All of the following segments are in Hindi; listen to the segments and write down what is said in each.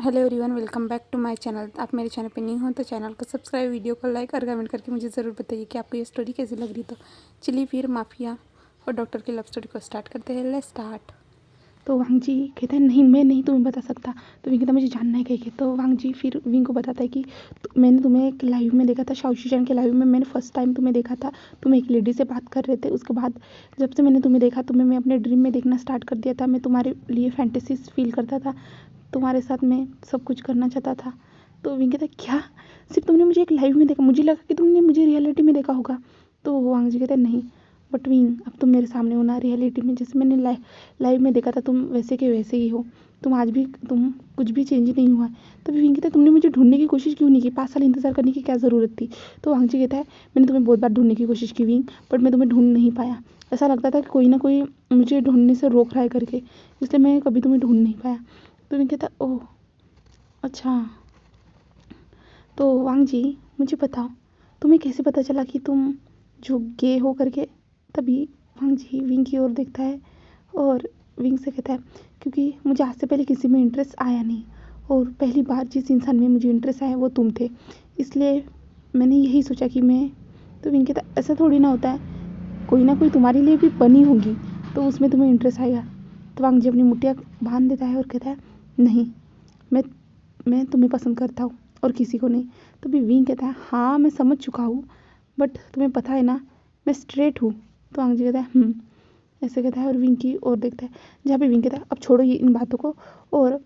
Hello everyone, welcome back to my channel. आप मेरे चैनल पे न्यू हो तो चैनल को सब्सक्राइब, वीडियो को लाइक और कमेंट करके मुझे ज़रूर बताइए कि आपको ये स्टोरी कैसी लग रही। तो चलिए फिर माफिया और डॉक्टर की लव स्टोरी को स्टार्ट करते हैं। Let's start. तो वांग जी कहता है नहीं, मैं नहीं तुम्हें बता सकता। तो विंग कहता है मुझे जानना है कहीं। तो वांग जी फिर विंग को बताता है कि मैंने तुम्हें एक लाइव में देखा था, शाओशिजान के लाइव में मैंने फर्स्ट टाइम तुम्हें देखा था। तुम एक लेडी से बात कर रहे थे। उसके बाद जब से मैंने तुम्हें देखा तुम्हें मैं अपने ड्रीम में देखना स्टार्ट कर दिया था। मैं तुम्हारे लिए फैंटेसीज फील करता था, तुम्हारे साथ मैं सब कुछ करना चाहता था। तो विंग कहता है क्या, सिर्फ तुमने मुझे एक लाइव में देखा? मुझे लगा कि तुमने मुझे रियलिटी में देखा होगा। तो वांग जी कहते हैं नहीं, बट विंग अब तुम मेरे सामने हो ना रियलिटी में, जैसे मैंने लाइव में देखा था तुम वैसे के वैसे ही हो। तुम आज भी तुम कुछ भी चेंज नहीं हुआ है। तो विंग कहता है तुमने मुझे ढूंढने की कोशिश क्यों नहीं की? 5 साल इंतजार करने की क्या ज़रूरत थी? तो वांग जी कहता है मैंने तुम्हें बहुत बार ढूंढने की कोशिश की विंग, बट मैं तुम्हें ढूंढ नहीं पाया। ऐसा लगता था कि कोई ना कोई मुझे ढूंढने से रोक रहा है करके, इसलिए मैं कभी तुम्हें ढूंढ नहीं पाया। तो विंग कहता ओह अच्छा। तो वांग जी मुझे बताओ तुम्हें कैसे पता चला कि तुम जो गे हो करके? तभी वांग जी विंग की ओर देखता है और विंग से कहता है क्योंकि मुझे आज से पहले किसी में इंटरेस्ट आया नहीं, और पहली बार जिस इंसान में मुझे इंटरेस्ट आया वो तुम थे, इसलिए मैंने यही सोचा कि मैं। तो विंग कहता है ऐसा थोड़ी ना होता है, कोई ना कोई तुम्हारे लिए भी बनी होगी तो उसमें तुम्हें इंटरेस्ट आएगा। तो वांग जी अपनी मुठ्ठियाँ बांध देता है और कहता है नहीं, मैं मैं तुम्हें पसंद करता हूँ और किसी को नहीं। तो भी विंग कहता है हाँ मैं समझ चुका हूँ, बट तुम्हें पता है ना मैं स्ट्रेट हूँ। तो वांग जी कहता है ऐसे कहता है और विंग की ओर देखता है, जहाँ पे विंग कहता है अब छोड़ो ये इन बातों को और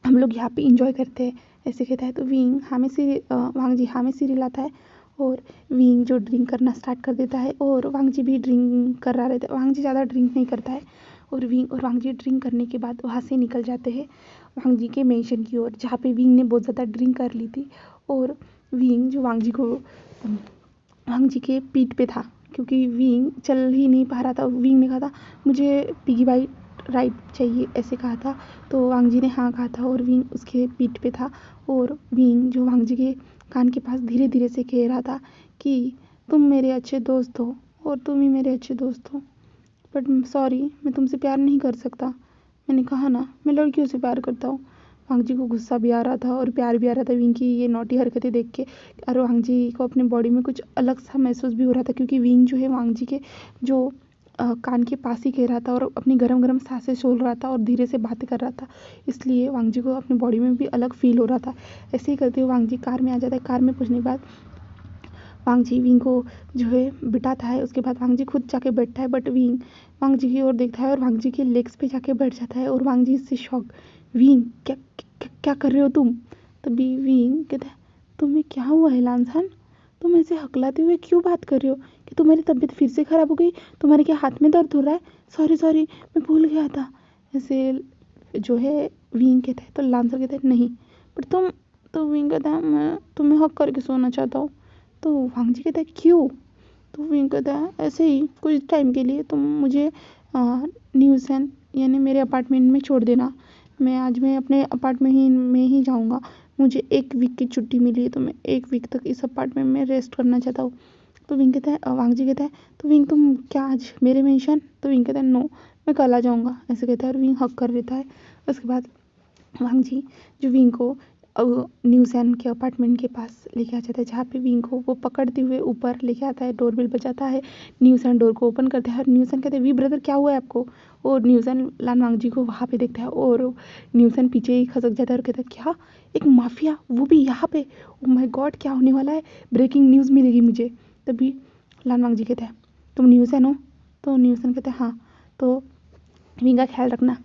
हम लोग यहाँ पे इंजॉय करते हैं, ऐसे कहता है। तो विंग वांग जी हाँ में सिर हिलाता है और विंग जो ड्रिंक करना स्टार्ट कर देता है, और वांग जी भी ड्रिंक कर रहा रहता है। वांग जी ज़्यादा ड्रिंक नहीं करता है, और वांग जी ड्रिंक करने के बाद वहाँ से निकल जाते हैं वांग जी के मेंशन की ओर, जहाँ पे विंग ने बहुत ज़्यादा ड्रिंक कर ली थी। और विंग जो वांग जी के पीठ पे था, क्योंकि विंग चल ही नहीं पा रहा था। विंग ने कहा था मुझे पिगी बाइट राइड चाहिए, ऐसे कहा था। तो वांग जी ने हाँ कहा था और विंग उसके पीठ पे था, और विंग जो वांग जी के कान के पास धीरे धीरे से कह रहा था कि तुम मेरे अच्छे दोस्त हो और तुम ही मेरे अच्छे दोस्त हो, बट सॉरी मैं तुमसे प्यार नहीं कर सकता। मैंने कहा ना मैं लड़कियों से प्यार करता हूँ। वांग जी को गुस्सा भी आ रहा था और प्यार भी आ रहा था विंग की ये नॉटी हरकतें देख के, और वांग जी को अपने बॉडी में कुछ अलग सा महसूस भी हो रहा था, क्योंकि विंग जो है वांग जी के जो कान के पास ही कह रहा था और अपनी गरम गरम सांसें छोड़ रहा था और धीरे से बातें कर रहा था, इसलिए वांग जी को अपनी बॉडी में भी अलग फील हो रहा था। ऐसे ही करते हुए वांग जी कार में आ जाता है। कार में पहुँचने के बाद वांग जी विंग को जो है बिठाता है। उसके बाद वांग जी खुद जाके बैठता है, बट विंग वांग जी की ओर देखता है और वांग जी के लेग्स पे जाके बैठ जाता है, और वांग जी इससे शॉक, विंग क्या क्या, क्या कर रहे हो तुम? तभी विंग कहता है तुम्हें क्या हुआ है लांसान, तुम ऐसे हकलाते हुए क्यों बात कर रहे हो? कि तुम्हारी तबीयत फिर से ख़राब हो गई? तुम्हारे क्या हाथ में दर्द हो रहा है? सॉरी सॉरी मैं भूल गया था, ऐसे जो है विंग कहता है। तो लांसर कहता है नहीं पर तुम। तो विंग कहता है मैं तुम्हें हक करके सोना चाहता हूँ। तो वांग जी कहता है क्यों? तो विंग कहता है ऐसे ही कुछ टाइम के लिए तुम मुझे न्यूसेन यानी मेरे अपार्टमेंट में छोड़ देना। मैं अपने अपार्टमेंट में ही जाऊँगा। मुझे 1 वीक की छुट्टी मिली है, तो मैं 1 वीक तक इस अपार्टमेंट में रेस्ट करना चाहता हूँ। तो विंग कहता है वांग जी कहता है तो विंग तुम क्या आज मेरे मेंशन? तो विंग कहता है नो मैं कल आ जाऊँगा, ऐसे कहता है और विंग हक कर देता है। उसके बाद वांग जी जो विंग को न्यूज़ैन के अपार्टमेंट के पास लेके आ जाता है, जहाँ पे विंग को वो पकड़ते हुए ऊपर लेके आता है। डोरबेल बजाता है, न्यूज़ैन डोर को ओपन करता है और न्यूज़ैन कहते हैं वी ब्रदर क्या हुआ है आपको? और न्यूज़ैन लान वांग जी को वहाँ पे देखता है, और न्यूज़ैन पीछे ही खसक जाता है और कहता है क्या एक माफिया, वो भी यहाँ पे? ओ माय गॉड क्या होने वाला है, ब्रेकिंग न्यूज़ मिलेगी मुझे। तभी लान वांग जी कहते हैं तुम न्यूज़ैन हो? तो न्यूज़ैन कहते हैं हाँ। तो विंग का ख्याल रखना,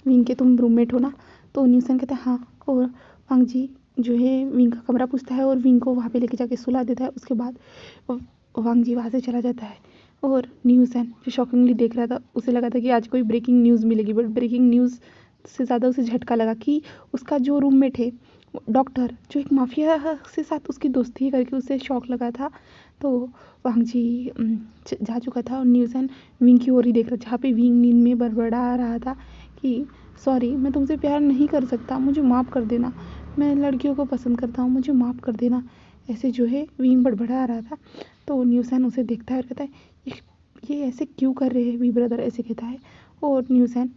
विंग के तुम रूममेट हो ना? तो न्यूसन कहता है हाँ। और वांग जी जो है विंग का कमरा पूछता है और विंग को वहाँ पे लेके जाके सुला देता है। उसके बाद वांग जी वहाँ से चला जाता है, और न्यूसन जो शॉकिंगली देख रहा था उसे लगा था कि आज कोई ब्रेकिंग न्यूज़ मिलेगी, बट ब्रेकिंग न्यूज़ से ज़्यादा उसे झटका लगा कि उसका जो रूममेट है डॉक्टर, जो एक माफिया से साथ उसकी दोस्ती है करके उसे शौक लगा था। तो वांग जी जा चुका था और न्यूसन विंग की ओर ही देख रहा, जहाँ पे विंग नींद में बड़बड़ा रहा था कि सॉरी मैं तुमसे प्यार नहीं कर सकता, मुझे माफ़ कर देना, मैं लड़कियों को पसंद करता हूँ, मुझे माफ़ कर देना, ऐसे जो है विंग बड़बड़ा रहा था। तो न्यूसन उसे देखता है और कहता है ये ऐसे क्यों कर रहे हैं वी ब्रदर, ऐसे कहता है। और न्यूसन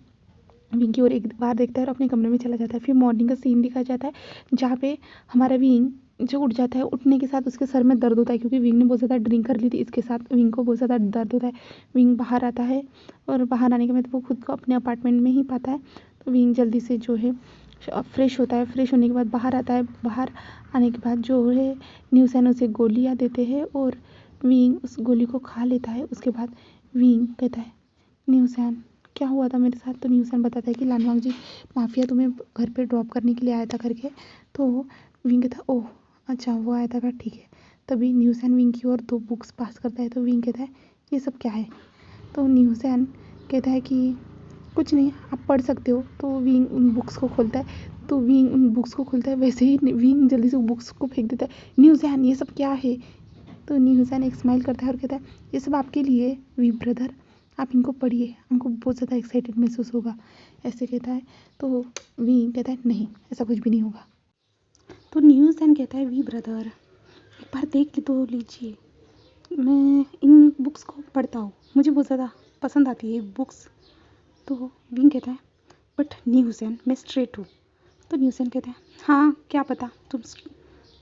विंग की ओर एक बार देखता है और अपने कमरे में चला जाता है। फिर मॉर्निंग का सीन दिखाया जाता है जहाँ पे हमारा विंग जो उठ जाता है, उठने के साथ उसके सर में दर्द होता है क्योंकि विंग ने बहुत ज़्यादा ड्रिंक कर ली थी। इसके साथ विंग को बहुत ज़्यादा दर्द होता है। विंग बाहर आता है और बाहर आने के बाद वो खुद को अपने अपार्टमेंट में ही पाता है। तो विंग जल्दी से जो है फ्रेश होता है। फ्रेश होने के बाद बाहर आता है। बाहर आने के बाद जो है न्यूसन उसे गोलियाँ देते हैं और विंग उस गोली को खा लेता है। उसके बाद विंग कहता है, न्यूसन क्या हुआ था मेरे साथ? तो न्यूसन बताता है कि लानवांग जी माफिया तुम्हें घर पे ड्रॉप करने के लिए आया था करके। तो विंग कहता, ओह अच्छा वो आया था क्या, ठीक है। तभी न्यूसन विंग की ओर 2 बुक्स पास करता है। तो विंग कहता है ये सब क्या है? तो न्यूसन कहता है कि कुछ नहीं, आप पढ़ सकते हो। तो विंग उन बुक्स को खोलता है। तो विंग उन बुक्स को खोलता है, वैसे ही विंग जल्दी से बुक्स को फेंक देता है। न्यूसन ये सब क्या है? तो न्यूसन एक स्माइल करता है और कहता है ये सब आपके लिए वी ब्रदर, आप इनको पढ़िए, हमको बहुत ज़्यादा एक्साइटेड महसूस होगा, ऐसे कहता है। तो विंग कहता है नहीं ऐसा कुछ भी नहीं होगा। तो न्यूसन कहता है वी ब्रदर एक बार देख तो लीजिए, मैं इन बुक्स को पढ़ता हूँ, मुझे बहुत ज़्यादा पसंद आती है ये बुक्स। तो विंग कहता है बट न्यूसन मैं स्ट्रेट हूँ। तो न्यूसन कहता है हाँ क्या पता,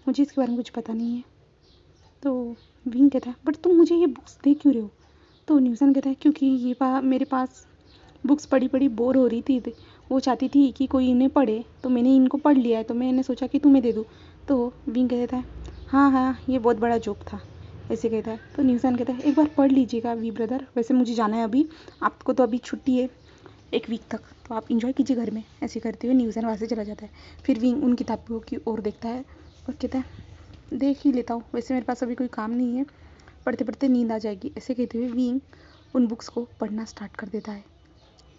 मुझे इसके बारे में कुछ पता नहीं है। तो विंग कहता है बट तुम मुझे ये बुक्स दे क्यों रहे हो? तो न्यूसन कहता है क्योंकि मेरे पास बुक्स पढ़ी पढ़ी बोर हो रही थी, वो चाहती थी कि कोई इन्हें पढ़े, तो मैंने इनको पढ़ लिया है, तो मैंने सोचा कि तुम्हें दे दूँ। तो विंग कहता है हाँ हाँ ये बहुत बड़ा जोक था, ऐसे कहता है। तो न्यूसन कहता है एक बार पढ़ लीजिएगा वी ब्रदर, वैसे मुझे जाना है अभी, आपको तो अभी छुट्टी है 1 वीक तक, तो आप इंजॉय कीजिए घर में। ऐसे करते हुए न्यूसन वहाँ से चला जाता है। फिर विंग उन किताबों की ओर देखता है और कहता है देख ही लेता हूँ, वैसे मेरे पास अभी कोई काम नहीं है, पढ़ते पढ़ते नींद आ जाएगी। ऐसे कहते हुए विंग उन बुक्स को पढ़ना स्टार्ट कर देता है।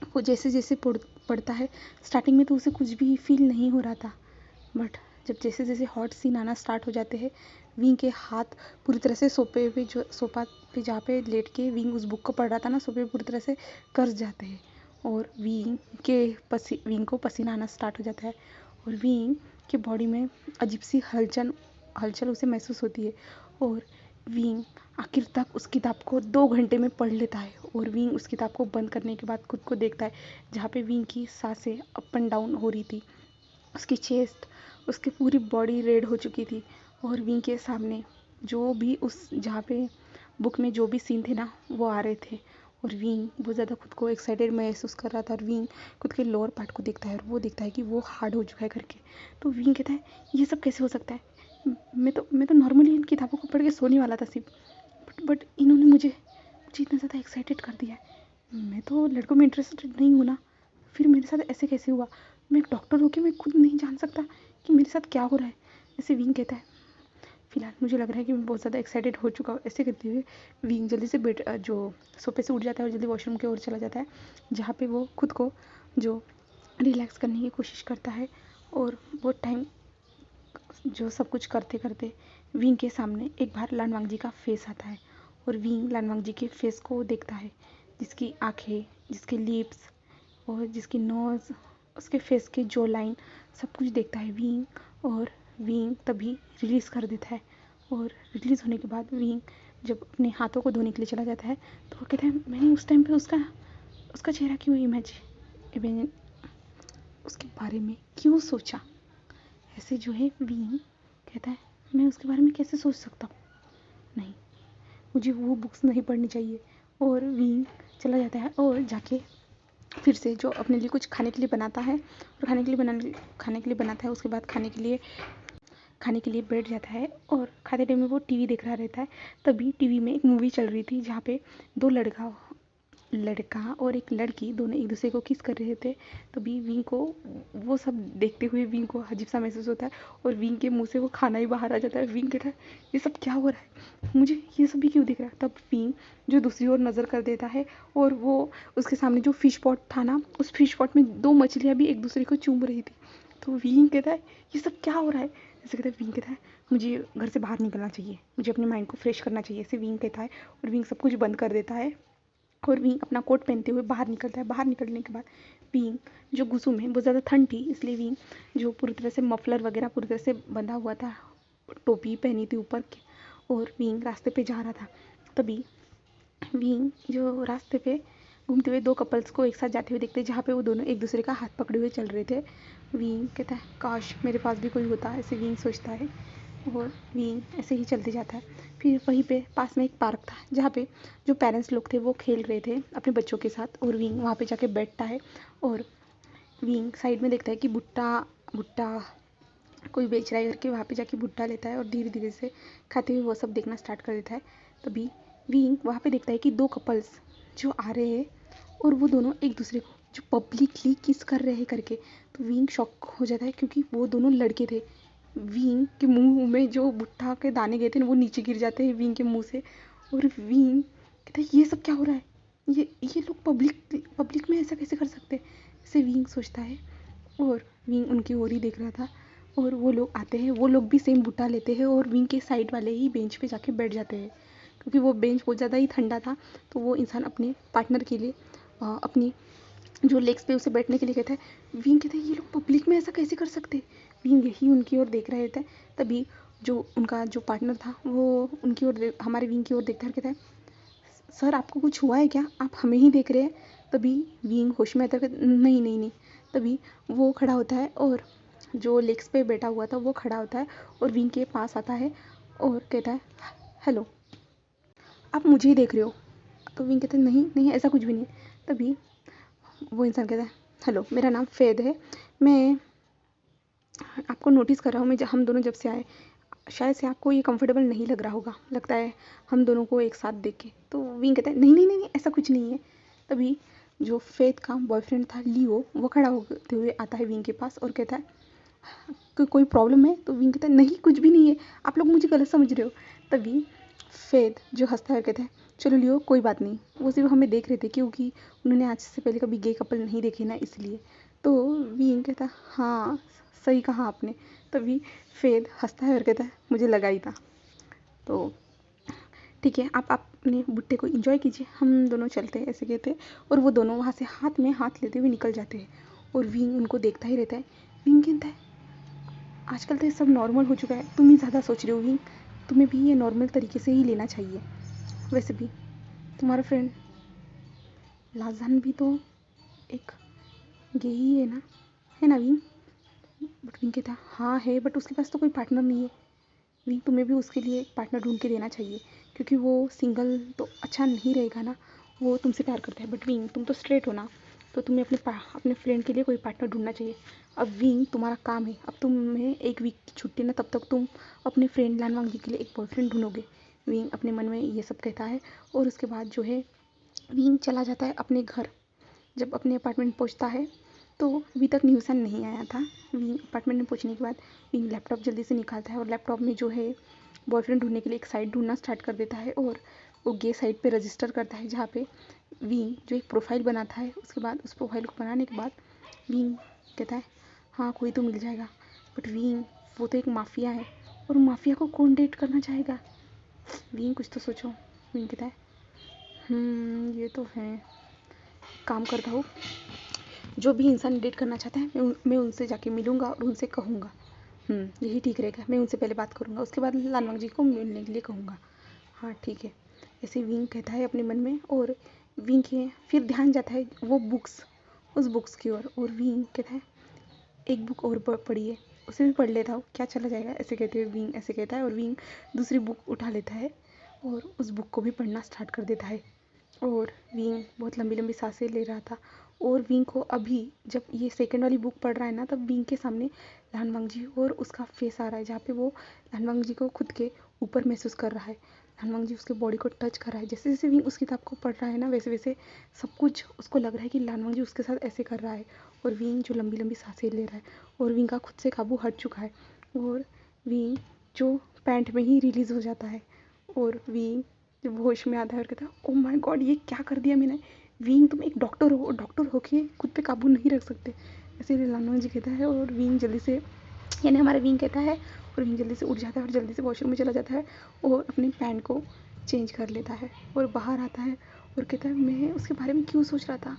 वो जैसे जैसे पढ़ता है, स्टार्टिंग में तो उसे कुछ भी फील नहीं हो रहा था, बट जब जैसे जैसे हॉट सीन आना स्टार्ट हो जाते हैं, विंग के हाथ पूरी तरह से सोफा पे जहाँ पे लेट के विंग उस बुक को पढ़ रहा था ना, सोफे पे पूरी तरह से कर्स जाते हैं और विंग को पसीना आना स्टार्ट हो जाता है और विंग के बॉडी में अजीब सी हलचल हलचल उसे महसूस होती है और विंग आखिर तक उस किताब को 2 घंटे में पढ़ लेता है और विंग उस किताब को बंद करने के बाद खुद को देखता है जहाँ पे विंग की सांसें अप एंड डाउन हो रही थी, उसकी चेस्ट, उसकी पूरी बॉडी रेड हो चुकी थी और विंग के सामने जो भी उस जहाँ पे बुक में जो भी सीन थे ना वो आ रहे थे और विंग बहुत ज़्यादा खुद को एक्साइटेड महसूस कर रहा था और विंग खुद के लोअर पार्ट को देखता है और वो देखता है कि वो हार्ड हो चुका है करके। तो विंग कहता है ये सब कैसे हो सकता है, मैं तो नॉर्मली इन किताबों को पढ़ के सोने वाला था सिर्फ, बट इन्होंने मुझे इतना ज़्यादा एक्साइटेड कर दिया है, मैं तो लड़कों में इंटरेस्टेड नहीं हूँ ना, फिर मेरे साथ ऐसे कैसे हुआ? मैं एक डॉक्टर होकर मैं खुद नहीं जान सकता कि मेरे साथ क्या हो रहा है, ऐसे विंग कहता है। फिलहाल मुझे लग रहा है कि मैं बहुत ज़्यादा एक्साइटेड हो चुका हूँ। ऐसे करते हुए विंग जल्दी से जो सोफे से उठ जाता है और जल्दी वॉशरूम की ओर चला जाता है जहाँ पे वो खुद को जो रिलैक्स करने की कोशिश करता है और वो टाइम जो सब कुछ करते करते विंग के सामने एक बार लानवांग जी का फेस आता है और विंग लानवांग जी के फेस को देखता है, जिसकी आंखें, जिसके लिप्स और जिसकी नोज़, उसके फेस के जो लाइन सब कुछ देखता है विंग और विंग तभी रिलीज़ कर देता है और रिलीज़ होने के बाद विंग जब अपने हाथों को धोने के लिए चला जाता है तो वो कहता है मैंने उस टाइम पे उसका चेहरा क्यों इमेजिन उसके बारे में क्यों सोचा, ऐसे जो है विंग कहता है मैं उसके बारे में कैसे सोच सकता हूँ, नहीं मुझे वो बुक्स नहीं पढ़नी चाहिए। और विंग चला जाता है और जाके फिर से जो अपने लिए कुछ खाने के लिए बनाता है और खाने के लिए बनाता है, उसके बाद खाने के लिए बैठ जाता है और खाते टाइम में वो टीवी देख रहा रहता है। तभी टीवी में एक मूवी चल रही थी जहाँ पे 2 लड़का और एक लड़की दोनों एक दूसरे को किस कर रहे थे। तभी विंग को वो सब देखते हुए विंग को अजीब सा महसूस होता है और विंग के मुंह से वो खाना ही बाहर आ जाता है। विंग कहता है ये सब क्या हो रहा है, मुझे ये सब भी क्यों दिख रहा है। तब विंग जो दूसरी ओर नज़र कर देता है और वो उसके सामने जो फिश पॉट था ना, उस फिश पॉट में 2 मछलियाँ भी एक दूसरे को चूम रही थी। तो विंग कहता है ये सब क्या हो रहा है, ऐसे कहता है। विंग कहता है मुझे घर से बाहर निकलना चाहिए, मुझे अपने माइंड को फ्रेश करना चाहिए, ऐसे विंग कहता है और विंग सब कुछ बंद कर देता है और विंग अपना कोट पहनते हुए बाहर निकलता है। बाहर निकलने के बाद विंग जो गुसुम है बहुत ज़्यादा ठंड थी, इसलिए विंग जो पूरी तरह से मफलर वगैरह पूरी तरह से बंधा हुआ था, टोपी पहनी थी ऊपर के, और विंग रास्ते पे जा रहा था। तभी विंग जो रास्ते पे घूमते हुए 2 कपल्स को एक साथ जाते हुए देखते हैं, जहाँ पे वो दोनों एक दूसरे का हाथ पकड़े हुए चल रहे थे। विंग कहता है काश मेरे पास भी कोई होता, ऐसे विंग सोचता है। और विंग ऐसे ही चलते जाता है। फिर वहीं पे पास में एक पार्क था, जहाँ पे जो पेरेंट्स लोग थे वो खेल रहे थे अपने बच्चों के साथ, और विंग वहाँ पे जाके बैठता है। और विंग साइड में देखता है कि भुट्टा भुट्टा कोई बेच रहा है करके, वहाँ पे जाके भुट्टा लेता है और धीरे धीरे से खाते हुए वो सब देखना स्टार्ट कर देता है। तभी विंग वहाँ पे देखता है कि 2 कपल्स जो आ रहे हैं, और वो दोनों एक दूसरे को जो पब्लिकली किस कर रहे हैं करके। तो विंग शॉक हो जाता है, क्योंकि वो दोनों लड़के थे। विंग के मुंह में जो भुट्टा के दाने गए थे ना, वो नीचे गिर जाते हैं विंग के मुंह से। और विंग कहता है ये सब क्या हो रहा है, ये लोग पब्लिक में ऐसा कैसे कर सकते हैं, ऐसे विंग सोचता है। और विंग उनकी ओर ही देख रहा था, और वो लोग आते हैं, वो लोग भी सेम भुट्टा लेते हैं और विंग के साइड वाले ही बेंच पे जाके बैठ जाते हैं। क्योंकि वो बेंच बहुत ज़्यादा ही ठंडा था, तो वो इंसान अपने पार्टनर के लिए अपनी जो लेग्स पे उसे बैठने के लिए कहता है। विंग कहता है ये लोग पब्लिक में ऐसा कैसे कर सकते हैं। विंग यही उनकी ओर देख रहे होता है। तभी जो उनका जो पार्टनर था वो उनकी ओर हमारे विंग की ओर देखता है, कहता है सर आपको कुछ हुआ है क्या, आप हमें ही देख रहे हैं। तभी विंग होश में आता है, नहीं नहीं नहीं। तभी वो खड़ा होता है, और जो लेग्स पे बैठा हुआ था वो खड़ा होता है और विंग के पास आता है और कहता है हेलो, आप मुझे ही देख रहे हो। तो विंग कहता है नहीं नहीं ऐसा कुछ भी नहीं है। तभी वो इंसान कहता है हेलो, मेरा नाम फैद है, मैं आपको नोटिस कर रहा हूँ। हम दोनों जब से आए, शायद से आपको ये कंफर्टेबल नहीं लग रहा होगा, लगता है हम दोनों को एक साथ देख के। तो विंग कहता है नहीं नहीं नहीं नहीं, ऐसा कुछ नहीं है। तभी जो फेथ का बॉयफ्रेंड था लियो, वो खड़ा होते हुए आता है विंग के पास और कहता है कि कोई प्रॉब्लम है। तो विंग कहता है नहीं कुछ भी नहीं है, आप लोग मुझे गलत समझ रहे हो। तभी फेथ जो हंसता है कहता है चलो लियो कोई बात नहीं, वो सिर्फ हमें देख रहे थे, क्योंकि उन्होंने आज से पहले कभी गे कपल नहीं देखे ना, इसलिए। तो विंग कहता है हाँ सही कहा आपने। तभी फेद हंसता है और कहता है मुझे लगा ही था। तो ठीक है, आप अपने भुट्टे को एंजॉय कीजिए, हम दोनों चलते हैं, ऐसे कहते हैं। और वो दोनों वहाँ से हाथ में हाथ लेते हुए निकल जाते हैं, और विंग उनको देखता ही रहता है। विंग कहता है आजकल तो ये सब नॉर्मल हो चुका है, तुम ही ज़्यादा सोच रहे हो विंग, तुम्हें भी ये नॉर्मल तरीके से ही लेना चाहिए। वैसे भी तुम्हारा फ्रेंड लाजान भी तो एक गे ही है ना विंग। बट विंग कहता है हाँ है, बट उसके पास तो कोई पार्टनर नहीं है। विंग तुम्हें भी उसके लिए एक पार्टनर ढूंढ के देना चाहिए, क्योंकि वो सिंगल तो अच्छा नहीं रहेगा ना, वो तुमसे प्यार करता है। बट विंग तुम तो स्ट्रेट हो ना, तो तुम्हें अपने फ्रेंड के लिए कोई पार्टनर ढूंढना चाहिए। अब विंग तुम्हारा काम है, अब तुम्हें 1 वीक की छुट्टी ना, तब तक तुम अपने फ्रेंड लानवांग जी के लिए एक बॉयफ्रेंड ढूंढोगे। विंग अपने मन में ये सब कहता है, और उसके बाद जो है विंग चला जाता है अपने घर। जब अपने अपार्टमेंट पहुंचता है तो अभी तक न्यूसन नहीं आया था। विंग अपार्टमेंट में पहुंचने के बाद विंग लैपटॉप जल्दी से निकालता है, और लैपटॉप में जो है बॉयफ्रेंड ढूंढने के लिए एक साइट ढूंढना स्टार्ट कर देता है, और वो गे साइट पे रजिस्टर करता है, जहाँ पे विंग जो एक प्रोफाइल बनाता है। उसके बाद उस प्रोफाइल को बनाने के बाद विंग कहता है हाँ कोई तो मिल जाएगा। बट विंग वो तो एक माफिया है, और माफिया को कौन डेट करना चाहेगा। विंग कुछ तो सोचो। विंग कहता है ये तो है, काम करता हूँ, जो भी इंसान डेट करना चाहता है मैं उनसे जाके मिलूँगा और उनसे कहूँगा यही ठीक रहेगा। मैं उनसे पहले बात करूँगा, उसके बाद लानवांग जी को मिलने के लिए कहूँगा। हाँ ठीक है, ऐसे विंग कहता है अपने मन में। और विंग के फिर ध्यान जाता है वो उस बुक्स की ओर, और विंग कहता है एक बुक और पढ़िए, उसे भी पढ़ लेता हूँ, क्या चला जाएगा, ऐसे कहते हुए विंग ऐसे कहता है। और विंग दूसरी बुक उठा लेता है और उस बुक को भी पढ़ना स्टार्ट कर देता है। और विंग बहुत लंबी लंबी सांसें ले रहा था, और विंग को अभी जब ये सेकंड वाली बुक पढ़ रहा है ना, तब विंग के सामने लानवांग जी और उसका फेस आ रहा है, जहाँ पे वो लानवांग जी को खुद के ऊपर महसूस कर रहा है। लानवांग जी उसके बॉडी को टच कर रहा है। जैसे जैसे विंग उस किताब को पढ़ रहा है ना, वैसे वैसे सब कुछ उसको लग रहा है कि लानवांग जी उसके साथ ऐसे कर रहा है। और विंग जो लंबी लंबी सांसें ले रहा है, और विंग का खुद से काबू हट चुका है, और विंग जो पैंट में ही रिलीज़ हो जाता है। और विंग जब होश में आता है और कहता है ओ माय गॉड ये क्या कर दिया मैंने। विंग तुम एक डॉक्टर हो, डॉक्टर होके खुद पे काबू नहीं रख सकते, ऐसे लानवांग जी कहता है। और विंग जल्दी से, यानी हमारा विंग कहता है, और विंग जल्दी से उठ जाता है और जल्दी से वॉशरूम में चला जाता है, और अपनी पैंट को चेंज कर लेता है और बाहर आता है और कहता है मैं उसके बारे में क्यों सोच रहा था।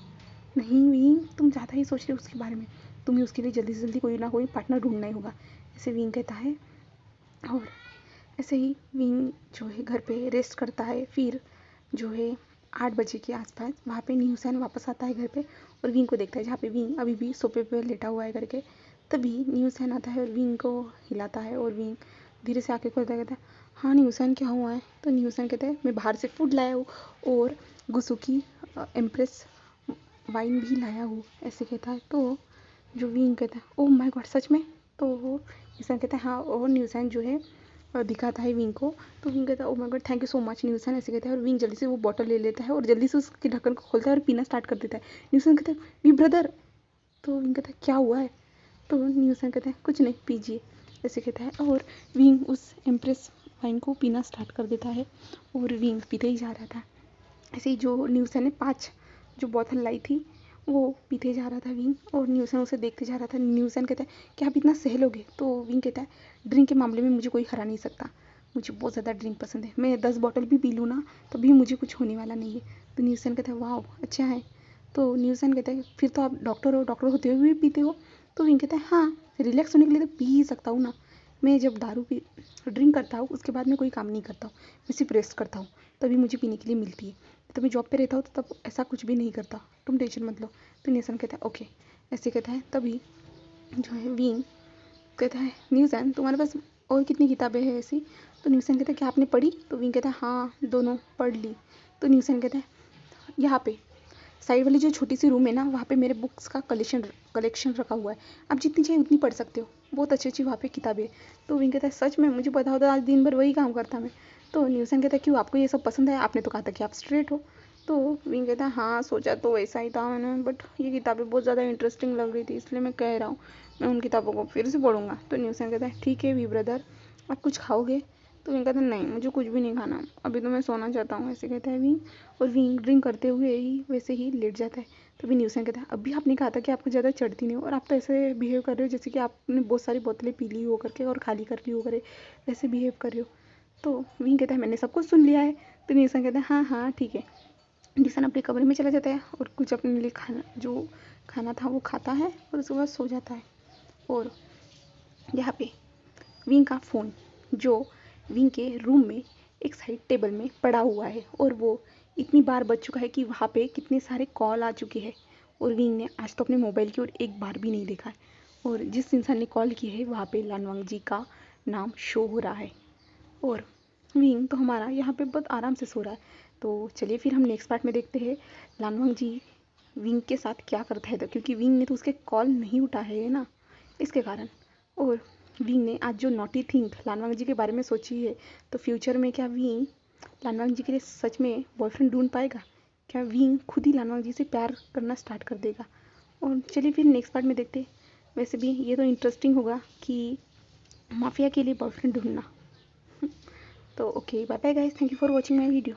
नहीं विंग तुम ज़्यादा ही सोच रहे हो उसके बारे में, तुम्हें उसके लिए जल्दी से जल्दी कोई ना कोई पार्टनर ढूंढना ही होगा, ऐसे विंग कहता है। और ऐसे ही विंग जो है घर पे रेस्ट करता है। फिर जो है 8 बजे के आसपास वहाँ पे न्यूसन वापस आता है घर पे और विंग को देखता है, जहाँ पे विंग अभी भी सोफे पे लेटा हुआ है करके। तभी न्यूसन आता है और विंग को हिलाता है और विंग धीरे से आके खोलता है, कहता है हाँ न्यूसन क्या हुआ है? तो न्यूसन कहता है मैं बाहर से फूड लाया हूँ और गुसुकी एम्प्रेस वाइन भी लाया हूँ, ऐसे कहता है। तो जो विंग कहता है ओह माय गॉड सच में? तो वो न्यूसन कहता है हाँ, और न्यूसन जो है दिखाता है विंग को। तो विंग कहता है oh my god thank you so much न्यूसन, ऐसे कहता है। और विंग जल्दी से वो बॉटल ले लेता है और जल्दी से उसकी ढक्कन को खोलता है और पीना स्टार्ट कर देता है। न्यूसन कहता है वी ब्रदर। तो विंग कहता है क्या हुआ है? तो न्यूसन कहता है कुछ नहीं पीजिए, ऐसे कहता है। और विंग उस एम्प्रेस वाइन को पीना स्टार्ट कर देता है और विंग पीते ही जा रहा था। ऐसे ही जो न्यूसन ने 5 जो बोतल लाई थी वो पीते जा रहा था विंग, और न्यूसन उसे देखते जा रहा था। न्यूसन कहता है क्या आप इतना सह लोगे? तो विंग कहता है ड्रिंक के मामले में मुझे कोई हरा नहीं सकता, मुझे बहुत ज़्यादा ड्रिंक पसंद है, मैं 10 बॉटल भी पी लूँ ना तभी मुझे कुछ होने वाला नहीं है। तो न्यूसन कहता है वाह अच्छा है। तो न्यूसन कहता है फिर तो आप डॉक्टर हो, डॉक्टर होते हुए भी पीते हो? तो विंग कहता है हाँ रिलैक्स होने के लिए तो पी ही सकता हूँ ना, मैं जब दारू पी ड्रिंक करता हूँ उसके बाद मैं कोई काम नहीं करता हूँ, मैं सिर्फ रेस्ट करता हूँ, तभी मुझे पीने के लिए मिलती है। तो मैं जॉब पे रहता हूँ तो तब ऐसा कुछ भी नहीं करता, तुम टेंशन मत लो। तो न्यूसन कहता है ओके, ऐसे कहता है। तभी जो है विंग कहता है न्यूसन तुम्हारे पास और कितनी किताबें हैं ऐसी? तो न्यूसन कहता है क्या आपने पढ़ी? तो विंग कहता है हाँ दोनों पढ़ ली। तो न्यूसन कहता है यहाँ पे साइड वाली जो छोटी सी रूम है ना वहाँ पे मेरे बुक्स का कलेक्शन रखा हुआ है, आप जितनी चाहिए उतनी पढ़ सकते हो, बहुत अच्छी अच्छी वहाँ पे किताबें हैं। तो विंग कहता है सच में? मुझे पता होता आज दिन भर वही काम करता मैं। तो न्यूसन कहता है क्यों आपको ये सब पसंद है? आपने तो कहा था कि आप स्ट्रेट हो। तो विंग कहता है हाँ सोचा तो वैसा ही था मैंने, बट ये किताबें बहुत ज़्यादा इंटरेस्टिंग लग रही थी इसलिए मैं कह रहा हूँ मैं उन किताबों को फिर से पढ़ूंगा। तो न्यूसन कहता है ठीक है वी ब्रदर, आप कुछ खाओगे? तो विंग कहता है नहीं मुझे कुछ भी नहीं खाना, अभी तो मैं सोना चाहता हूँ, ऐसे कहता है विंग। और विंग ड्रिंक करते हुए ही वैसे ही लेट जाता है। तभी न्यूसन कहता है अभी आपने कहा था कि आपको ज़्यादा चढ़ती नहीं हो और आप तो ऐसे बिहेव कर रहे हो जैसे कि आपने बहुत सारी बोतलें पी ली हो करके और खाली कर ली हो करे, वैसे बिहेव कर रहे हो। तो विंग कहता है मैंने सब कुछ सुन लिया है। तो न्यूसन कहता है हाँ हाँ ठीक है। न्यूसन अपने कमरे में चला जाता है और कुछ अपने लिए खाना था वो खाता है और उसके बाद सो जाता है। और यहाँ पे विंग का फ़ोन जो विंग के रूम में एक साइड टेबल में पड़ा हुआ है और वो इतनी बार बज चुका है कि वहाँ पे कितने सारे कॉल आ चुके हैं और विंग ने आज तो अपने मोबाइल की ओर एक बार भी नहीं देखा है। और जिस इंसान ने कॉल की है वहाँ पे लानवांग जी का नाम शो हो रहा है और विंग तो हमारा यहाँ पे बहुत आराम से सो रहा है। तो चलिए फिर हम नेक्स्ट पार्ट में देखते हैं लानवांग जी विंग के साथ क्या करता है, तो क्योंकि विंग ने तो उसके कॉल नहीं उठाए है ना इसके कारण। और विंग ने आज जो नॉटी थिंक लानवांग जी के बारे में सोची है, तो फ्यूचर में क्या विंग लानवांग जी के लिए सच में बॉयफ्रेंड ढूंढ पाएगा? क्या विंग खुद ही लानवांग जी से प्यार करना स्टार्ट कर देगा? और चलिए फिर नेक्स्ट पार्ट में देखते हैं। वैसे भी ये तो इंटरेस्टिंग होगा कि माफिया के लिए बॉयफ्रेंड ढूंढना। तो okay bye bye guys, thank you for watching my video.